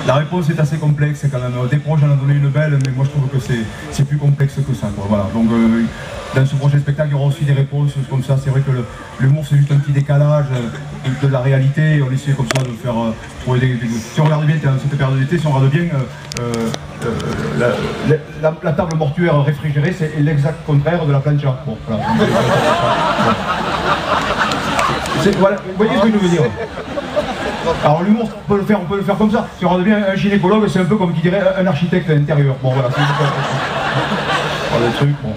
La réponse est assez complexe quand même. Des proches j'en ai donné une belle, mais moi je trouve que c'est plus complexe que ça, quoi. Voilà. Donc dans ce prochain spectacle, il y aura aussi des réponses comme ça. C'est vrai que l'humour c'est juste un petit décalage de la réalité. On essaie comme ça de faire trouver des... Si on regarde bien cette période d'été, si on regarde bien la table mortuaire réfrigérée, c'est l'exact contraire de la plancha. Bon, voilà. Voilà, vous voyez ce que je veux dire? Alors l'humour, on peut le faire comme ça. Si on regarde bien un gynécologue, c'est un peu comme qui dirait un architecte intérieur. Bon voilà, c'est le truc. Bon.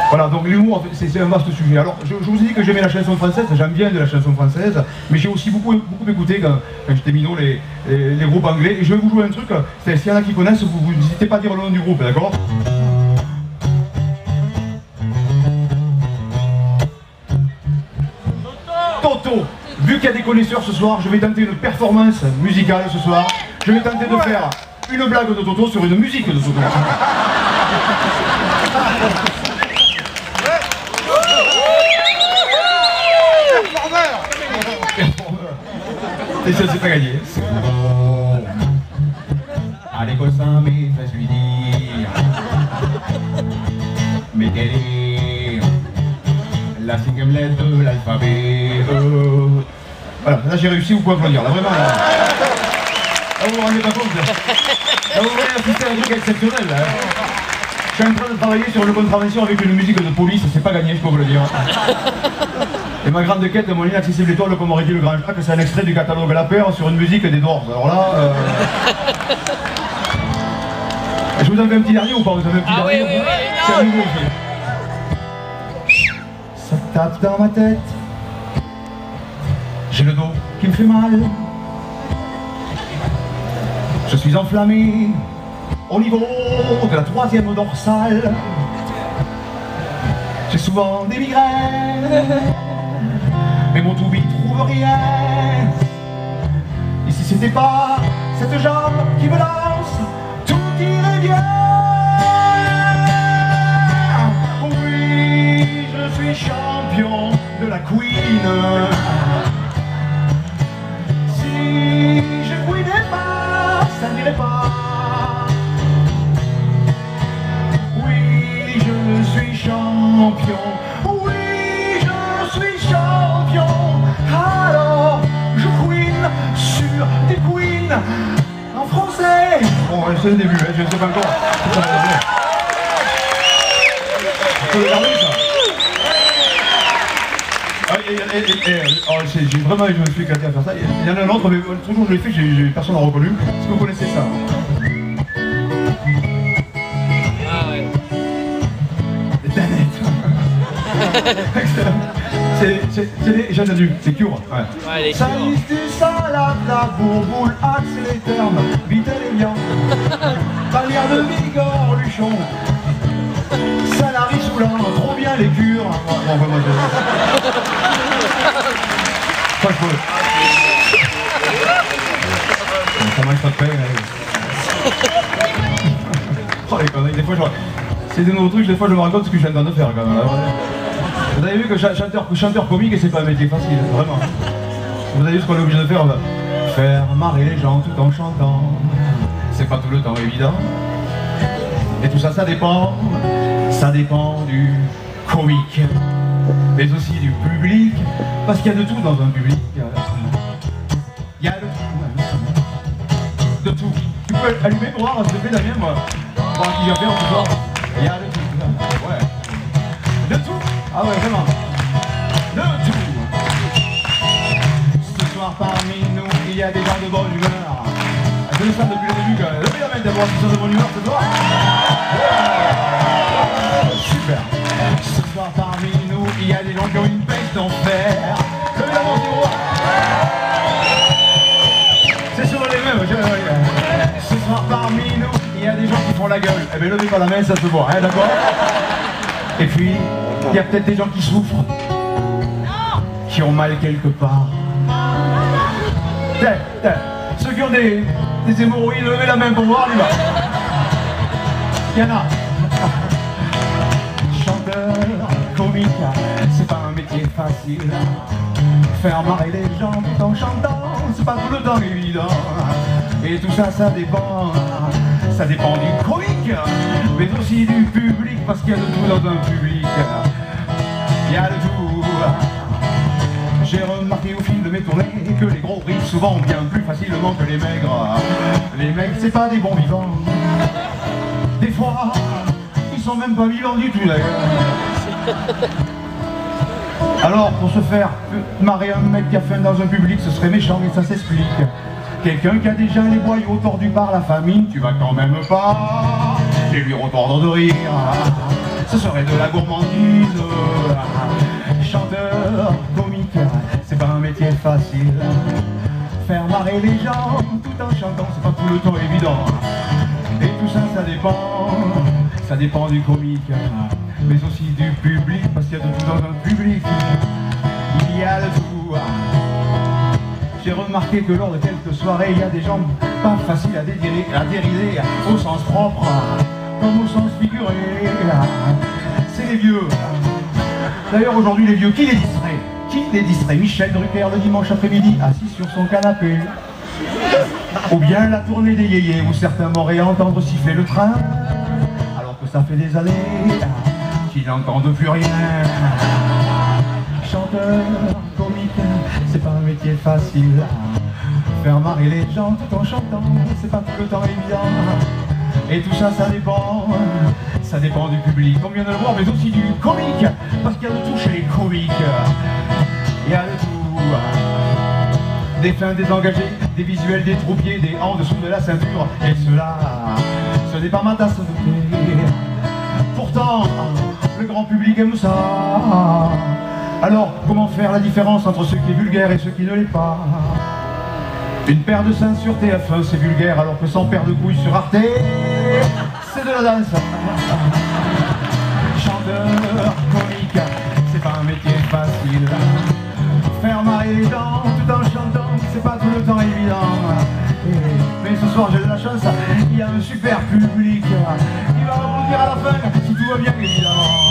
Voilà, donc l'humour, c'est un vaste sujet. Alors je vous ai dit que j'aimais la chanson française, j'aime bien de la chanson française, mais j'ai aussi beaucoup écouté quand j'étais minot les groupes anglais. Et je vais vous jouer un truc, s'il y en a qui connaissent, vous n'hésitez pas à dire le nom du groupe, d'accord? Toto. Vu qu'il y a des connaisseurs ce soir, je vais tenter une performance musicale ce soir. Je vais tenter de faire une blague de Toto sur une musique de Toto. Et ça, c'est pas gagné. Allez, copain, mais fais-lui dire. Mais quelle est la cinquième lettre de l'alphabet? Voilà, là j'ai réussi, vous pouvez applaudir. Là, vraiment, là vous vous rendez pas compte. Là vous voyez assister à un truc exceptionnel. Là. Je suis en train de travailler sur une contravention avec une musique de police, c'est pas gagné, je peux vous le dire. Et ma grande quête de mon inaccessible étoile, comme aurait dit le grand Jacques, c'est un extrait du catalogue La Paire sur une musique des Doors. Alors là... Je vous en fais un petit dernier ou pas? Vous avez un petit dernier? Oui, c'est un nouveau aussi. Ça tape dans ma tête. J'ai le dos qui me fait mal. Je suis enflammé au niveau de la 3e dorsale. J'ai souvent des migraines, mais mon toubib trouve rien. Et si c'était pas cette jambe qui me lance, tout irait bien. Oui, je suis champion de la Queen. Si je couinais pas, ça n'irait pas. Oui, je suis champion. Oui, je suis champion. Alors, je queen sur des queens en français. Bon, c'est le début, hein, je ne sais pas encore. Je peux le garder, ça. Vraiment, je me suis éclaté à faire ça. Il y en a un autre, mais toujours je l'ai fait, personne n'a reconnu. Est-ce que vous connaissez ça? Ah ouais. Danette. J'ai entendu, c'est Cure. Ouais. Ouais, ça liste du salade, la bourboule, accès les termes, vite et bien. Palière de Bigorre, Luchon. Salari Soulin, trop bien les cures. Bon, vraiment, pas de faute. Ça mange pas de peine. Oh les conneries, des fois c'est des nouveaux trucs, des fois je me rends compte ce que je suis en train de faire quand même. Vous avez vu que chanteur comique c'est pas un métier facile, vraiment. Vous avez vu ce qu'on est obligé de faire? Faire marrer les gens tout en chantant. C'est pas tout le temps évident. Et tout ça, ça dépend du comique, mais aussi du public, parce qu'il y a de tout dans un public. Il y a de tout. Tu peux allumer pour voir, s'il te plaît, Damien, moi. Voir qui vient faire ce soir. Il y a de tout. Ouais. De tout. Ah ouais, vraiment. De tout. Ce soir, parmi nous, il y a des gens de bonne humeur. Je le sens depuis le début, quand même. Levez la main d'abord, qui sont de bonne humeur ce soir. Super. Ce soir parmi nous, il y a des gens qui ont une pêche d'enfer. Levez la main du roi. C'est souvent les mêmes. Ce soir parmi nous, il y a des gens qui font la gueule. Eh bien levez pas la main, ça se voit, hein, d'accord? Et puis, il y a peut-être des gens qui souffrent, qui ont mal quelque part. Ceux qui ont des hémorroïdes, levez la main pour voir, lui va. Il y en a. Chanteur, comique, c'est pas un métier facile. Faire marrer les gens tout en chantant, c'est pas tout le temps évident. Et tout ça, ça dépend du comique, mais aussi du public, parce qu'il y a de tout dans un public. Il y a de tout. J'ai remarqué au fil de mes tournées que les gros rient souvent bien plus facilement que les maigres. Les maigres, c'est pas des bons vivants. Des fois, ils sont même pas vivants du tout d'ailleurs. Alors, pour se faire marrer un mec qui a faim dans un public, ce serait méchant, mais ça s'explique. Quelqu'un qui a déjà les boyaux tordus par la famine, tu vas quand même pas les lui retordre de rire. Ce serait de la gourmandise. Chanteur, comique, c'est pas un métier facile. Faire marrer les gens tout en chantant, c'est pas tout le temps évident. Et tout ça, ça dépend du comique, mais aussi du public, parce qu'il y a de tout dans un public. Il y a de tout. J'ai remarqué que lors de quelques soirées, il y a des gens pas faciles à dérider au sens propre, comme au sens figuré. C'est les vieux. D'ailleurs, aujourd'hui, les vieux, qui les distrait? Qui les distrait? Michel Drucker, le dimanche après-midi, assis sur son canapé. Ou bien la tournée des yéyés, où certains m'auraient entendre siffler le train, alors que ça fait des années qu'ils n'entendent plus rien. Chanteur, comique, c'est pas un métier facile. Faire marrer les gens tout en chantant, c'est pas tout le temps évident. Et tout ça, ça dépend du public, comme vient de le voir, mais aussi du comique, parce qu'il y a de tout chez les comiques. Il y a de tout. Des fins désengagés, des visuels, des troupiers, des en dessous de la ceinture. Et cela, ce n'est pas ma tasse de thé. Pourtant, le grand public aime ça. Alors, comment faire la différence entre ce qui est vulgaire et ce qui ne l'est pas? Une paire de seins sur TF1, c'est vulgaire, alors que 100 paires de couilles sur Arte, c'est de la danse. Chanteur, comique, c'est pas un métier facile. Faire marrer les gens tout en chantant, c'est pas tout le temps évident. Mais ce soir j'ai de la chance, il y a un super public qui va rebondir à la fin, si tout va bien évidemment.